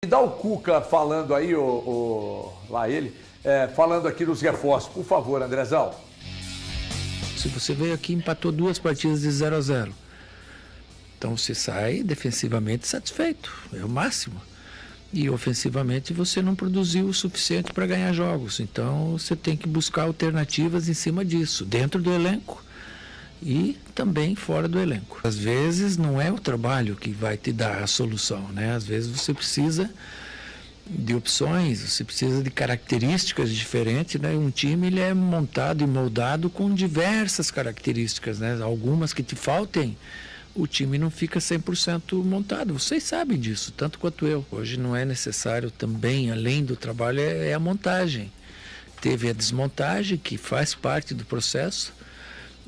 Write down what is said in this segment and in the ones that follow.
Me dá o Cuca falando aí, lá ele, falando aqui dos reforços. Por favor, Andrezão. Se você veio aqui e empatou 2 partidas de 0-0, então você sai defensivamente satisfeito, é o máximo. E ofensivamente você não produziu o suficiente para ganhar jogos. Então você tem que buscar alternativas em cima disso, dentro do elenco e também fora do elenco. Às vezes não é o trabalho que vai te dar a solução, né? Às vezes você precisa de opções, você precisa de características diferentes, né? Um time ele é montado e moldado com diversas características, né? Algumas que te faltem, o time não fica 100% montado. Vocês sabem disso, tanto quanto eu. Hoje não é necessário também, além do trabalho, é a montagem. Teve a desmontagem, que faz parte do processo,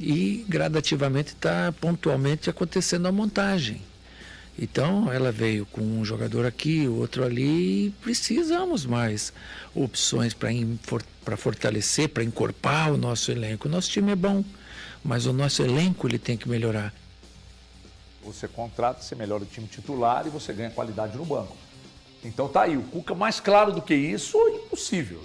e gradativamente está pontualmente acontecendo a montagem. Então, ela veio com um jogador aqui, outro ali, e precisamos mais opções para fortalecer, para encorpar o nosso elenco. O nosso time é bom, mas o nosso elenco ele tem que melhorar. Você contrata, você melhora o time titular e você ganha qualidade no banco. Então tá aí, o Cuca mais claro do que isso, impossível,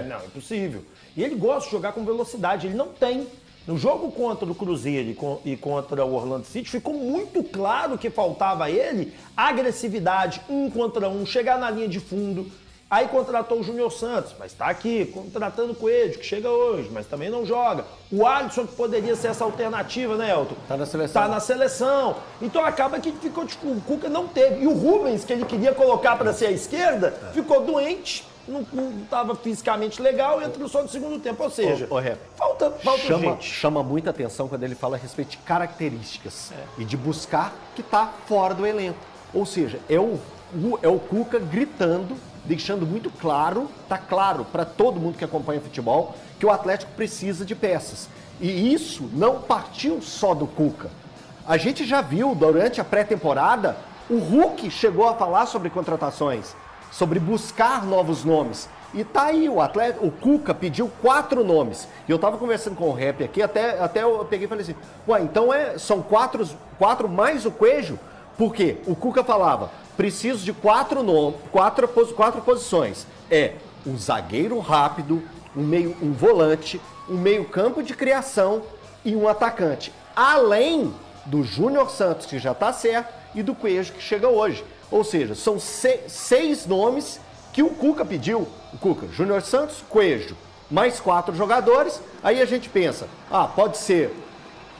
Não, impossível. E ele gosta de jogar com velocidade, ele não tem. No jogo contra o Cruzeiro e contra o Orlando City, ficou muito claro que faltava a ele agressividade, 1 contra 1, chegar na linha de fundo. Aí contratou o Júnior Santos, mas está aqui, contratando o Coelho, que chega hoje, mas também não joga. O Alisson, que poderia ser essa alternativa, né, Elton? Tá na seleção. Tá na seleção. Então acaba que ficou, tipo, o Cuca não teve. E o Rubens, que ele queria colocar para ser a esquerda, ficou doente. Não estava fisicamente legal e entrou só no segundo tempo. Ou seja, falta gente. Chama muita atenção quando ele fala a respeito de características e de buscar que está fora do elenco. Ou seja, é o Cuca gritando, deixando muito claro, tá claro para todo mundo que acompanha futebol, que o Atlético precisa de peças. E isso não partiu só do Cuca. A gente já viu durante a pré-temporada, o Hulk chegou a falar sobre contratações, sobre buscar novos nomes. E tá aí, o Cuca pediu 4 nomes. E eu tava conversando com o Rap aqui, até eu peguei e falei assim, ué, então são 4 mais o Coelho? Por quê? O Cuca falava, preciso de 4 posições. Um zagueiro rápido, um volante, um meio campo de criação e um atacante. Além do Júnior Santos, que já tá certo, e do Coelho, que chega hoje. Ou seja, são 6 nomes que o Cuca pediu. O Cuca, Júnior Santos, Coelho, mais 4 jogadores. Aí a gente pensa, pode ser,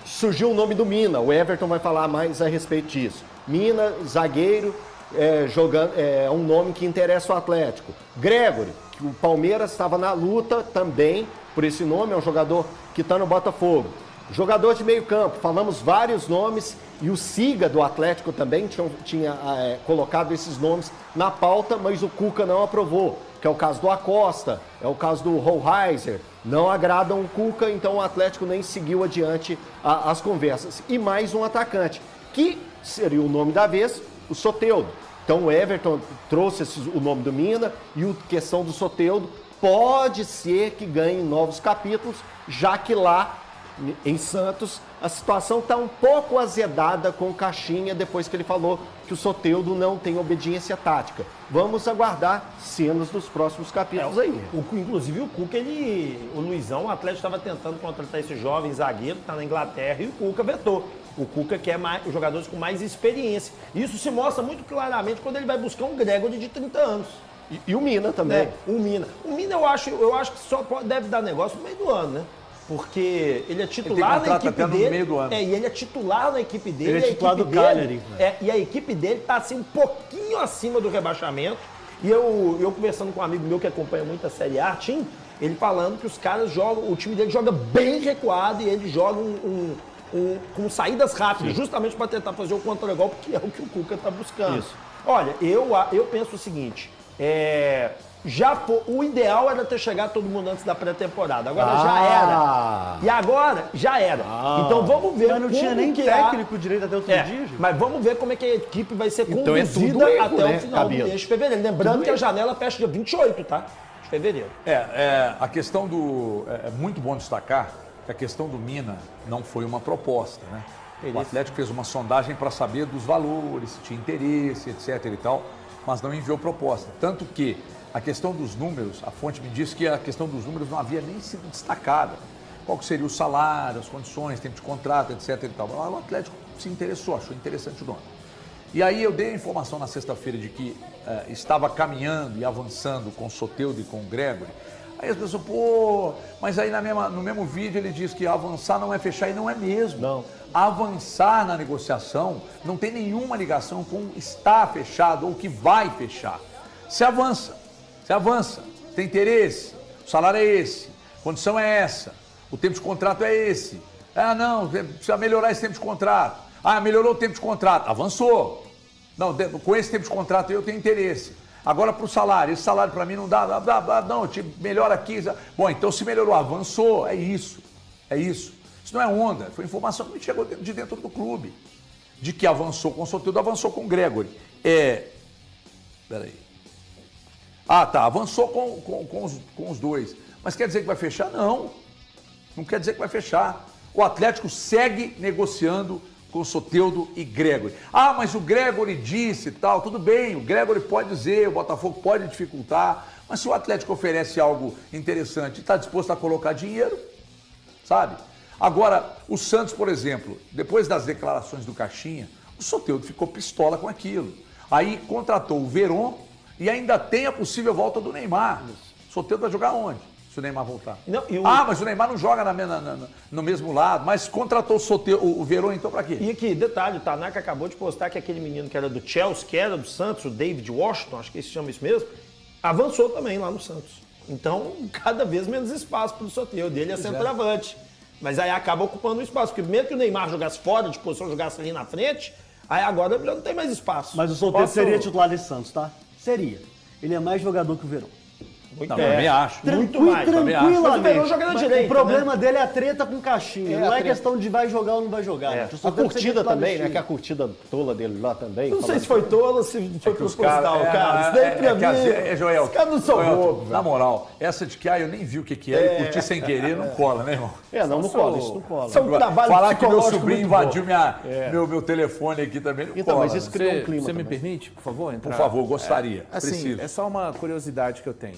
surgiu o nome do Mina, o Everton vai falar mais a respeito disso. Mina, zagueiro, é um nome que interessa o Atlético. Gregory, que o Palmeiras estava na luta também por esse nome, é um jogador que está no Botafogo. Jogador de meio campo, falamos vários nomes e o Siga do Atlético também tinha colocado esses nomes na pauta, mas o Cuca não aprovou, que é o caso do Acosta, é o caso do Hohlheiser. Não agradam o Cuca, então o Atlético nem seguiu adiante as conversas. E mais um atacante, que seria o nome da vez, o Soteldo. Então o Everton trouxe o nome do Mina e a questão do Soteldo pode ser que ganhe novos capítulos, já que lá em Santos a situação está um pouco azedada com o Caixinha depois que ele falou que o Soteldo não tem obediência tática. Vamos aguardar cenas dos próximos capítulos aí. Inclusive o Cuca, o Luizão, o Atlético estava tentando contratar esse jovem zagueiro que está na Inglaterra e o Cuca vetou. O Cuca quer os jogadores com mais experiência. Isso se mostra muito claramente quando ele vai buscar um Gregory de 30 anos. E o Mina também. O Mina. O Mina eu acho que só deve dar negócio no meio do ano, né? Porque ele é titular na equipe dele. No meio do ano. E ele é titular na equipe dele. Ele é titular do Cagliari. E a equipe dele está assim, um pouquinho acima do rebaixamento. E eu conversando com um amigo meu que acompanha muito a Série A, Tim, ele falando que os caras jogam, o time dele joga bem recuado e ele joga com saídas rápidas, justamente para tentar fazer o contra-golpe, que é o que o Cuca está buscando. Isso. Olha, eu penso o seguinte, o ideal era ter chegado todo mundo antes da pré-temporada. Agora já era. E agora já era. Então vamos ver. Mas não tinha nem técnico direito até outro dia, gente. Mas vamos ver como é que a equipe vai ser conduzida até o final do mês de fevereiro. Lembrando que a janela fecha dia 28, tá? De fevereiro. A questão é muito bom destacar que a questão do Mina não foi uma proposta, né? O Atlético fez uma sondagem para saber dos valores, se tinha interesse, etc. e tal. mas não enviou proposta. Tanto que a questão dos números, a fonte me disse que a questão dos números não havia nem sido destacada. Qual que seria o salário, as condições, tempo de contrato, etc. E tal. O Atlético se interessou, achou interessante o nome. E aí eu dei a informação na sexta-feira de que estava caminhando e avançando com o Soteldo e com o Gregory. Aí as pessoas, pô, mas aí no mesmo vídeo ele diz que avançar não é fechar, e não é mesmo. Não. Avançar na negociação não tem nenhuma ligação com está fechado ou que vai fechar. Se avança, tem interesse, o salário é esse, a condição é essa, o tempo de contrato é esse. Ah, não, precisa melhorar esse tempo de contrato. Ah, melhorou o tempo de contrato, avançou. Não, com esse tempo de contrato eu tenho interesse. Agora para o salário, esse salário para mim não dá, não, melhora aqui. Bom, então se melhorou, avançou, é isso. Isso não é onda, foi informação que me chegou de dentro do clube. De que avançou com o Soteldo, avançou com o Gregory. Peraí. Ah, tá, avançou com os dois. Mas quer dizer que vai fechar? Não quer dizer que vai fechar. O Atlético segue negociando com o Soteldo e Gregory. Ah, mas o Gregory disse e tal, tudo bem, o Gregory pode dizer, o Botafogo pode dificultar, mas se o Atlético oferece algo interessante e está disposto a colocar dinheiro, sabe? Agora, o Santos, por exemplo, depois das declarações do Caixinha, o Soteldo ficou pistola com aquilo. Aí contratou o Veron e ainda tem a possível volta do Neymar. O Soteldo vai jogar onde? Se o Neymar voltar. Não, mas o Neymar não joga no mesmo lado, mas contratou o Veron então para quê? E aqui, detalhe, o Tanaka acabou de postar que aquele menino que era do Chelsea, que era do Santos, o David Washington, acho que se chama isso mesmo, avançou também lá no Santos. Então, cada vez menos espaço para o Soteldo, ele é centroavante. Mas aí acaba ocupando o espaço, porque mesmo que o Neymar jogasse fora de posição, jogasse ali na frente, aí agora já não tem mais espaço. Mas o Soteldo seria titular desse Santos, tá? Seria. Ele é mais jogador que o Verón. Também acho. Muito mais. Tranquilamente. Mas o Verón joga na direita, o problema dele é a treta com o Caixinha. Não é questão de vai jogar ou não vai jogar. A curtida também, né? Que a curtida tola dele lá também. Não sei se foi tola, se foi proposital, cara. Isso daí pra mim... Joel, os caras não são bobos. Na moral, essa de que eu nem vi o que é e curti sem querer, não cola, né, irmão? Não cola, isso não cola. São trabalho falar que meu psicológico sobrinho muito invadiu meu telefone aqui também, não Então, cola. mas isso criou um clima Você me também. permite, por favor, entrar? Por favor, gostaria. Assim, preciso. é só uma curiosidade que eu tenho.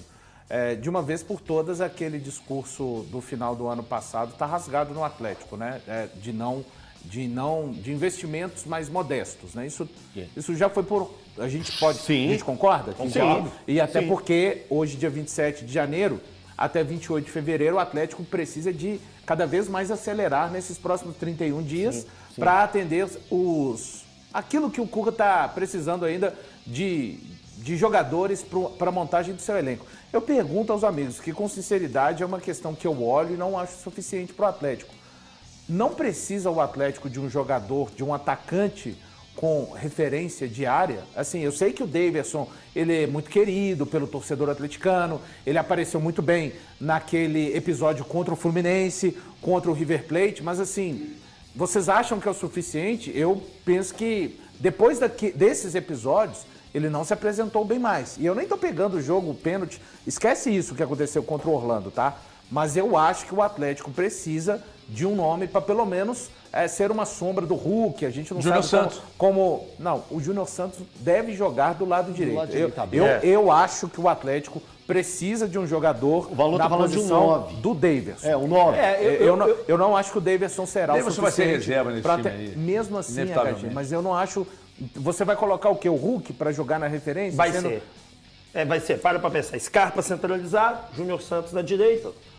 De uma vez por todas, aquele discurso do final do ano passado está rasgado no Atlético, né? De investimentos mais modestos, né? Isso já foi por... A gente concorda? Concordo. E até porque hoje, dia 27 de janeiro, até 28 de fevereiro, o Atlético precisa de cada vez mais acelerar nesses próximos 31 dias para atender aquilo que o Cuca está precisando ainda de jogadores para a montagem do seu elenco. Eu pergunto aos amigos, que com sinceridade é uma questão que eu olho e não acho suficiente para o Atlético. Não precisa o Atlético de um jogador, de um atacante com referência diária? Assim, eu sei que o Daverson, ele é muito querido pelo torcedor atleticano, ele apareceu muito bem naquele episódio contra o Fluminense, contra o River Plate, mas assim, vocês acham que é o suficiente? Eu penso que depois desses episódios, ele não se apresentou bem mais. E eu nem tô pegando o jogo, o pênalti. Esquece isso que aconteceu contra o Orlando, tá? Mas eu acho que o Atlético precisa de um nome para pelo menos ser uma sombra do Hulk. A gente não Júnior sabe Santos. como... Não, o Júnior Santos deve jogar do lado direito. Eu acho que o Atlético precisa de um jogador na posição do Daverson. Um 9. Eu não acho que o Daverson será o Daverson vai ser suficiente reserva nesse pra time aí. Mesmo assim, Inevitavelmente. HG, mas eu não acho... Você vai colocar o quê? O Hulk para jogar na referência? Vai ser. Vai ser. Para pensar. Scarpa centralizado, Júnior Santos na direita,